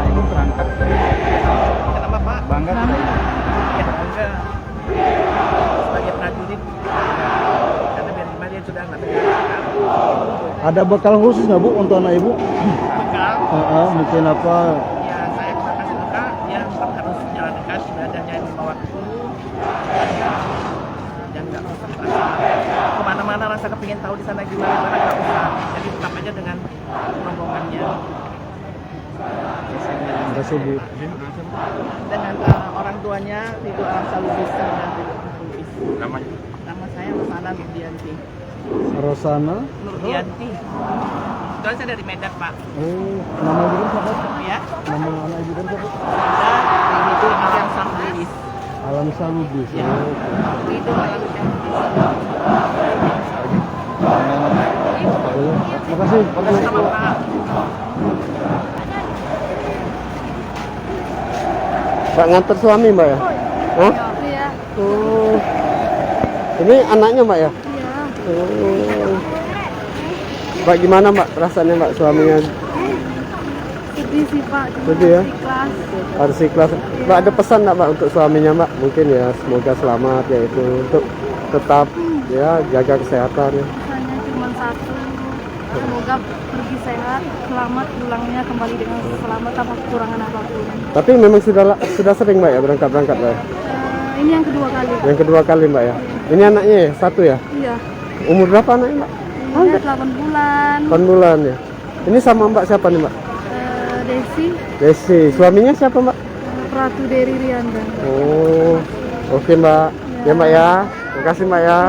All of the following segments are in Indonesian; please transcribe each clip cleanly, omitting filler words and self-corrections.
Ibu berangkat. Kenapa Pak? Bangga tidak Ibu? Ya bangga sebagai prajurit karena biar gimana dia sudah nggak negara. Ada bekal khusus nggak Bu untuk anak Ibu? Bekal Mungkin apa? ya saya kasih bekal dia harus jalan kaki belajarnya membawa waktu dan nggak usah kemana-mana rasa kepingin tahu di sana gimana nggak usah, jadi tetap aja dengan rombongannya Kasih Bu. dengan orang tuanya itu Arab Salubis dengan Namanya? nama saya Rosana Nurdianti. Rosana. Nurdianti. Kebetulan saya dari Medan Pak. Oh, nama Ibu kan siapa? Ya. Nama anak Ibu kan siapa? Dan itu Alam Sambilis. Alam Salubis. Ya. Oh, Itu Alam Sambilis. Makasih. Sama Pak. Pak nganter suami Mbak ya? Hah? Iya. Oh. Ini anaknya Mbak ya? Iya. Oh. Mbak gimana Mbak rasanya Mbak suaminya? Sedih sih Pak. Cuma Sedih ya? Ikhlas. Harus ikhlas. Mbak ada pesan nggak Mbak untuk suaminya Mbak? Mungkin ya semoga selamat ya itu untuk tetap ya jaga kesehatan ya. Pesannya cuma satu. Semoga pergi sehat, selamat pulangnya kembali dengan selamat tanpa kekurangan apapun. Tapi memang sudah sering Mbak ya berangkat Mbak ya? Ini yang kedua kali. Yang kedua kali Mbak ya? Ini anaknya ya? Satu ya? Iya. Umur berapa anaknya Mbak? Ini 8 bulan. 8 bulan ya? Ini sama Mbak siapa nih Mbak? Desi, Desi. Suaminya siapa Mbak? Pratu Deri Rianda. Oh, oke Mbak. Ya Mbak ya. Terima kasih Mbak ya.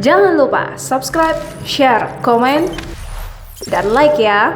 Jangan lupa subscribe, share, komen, dan like ya.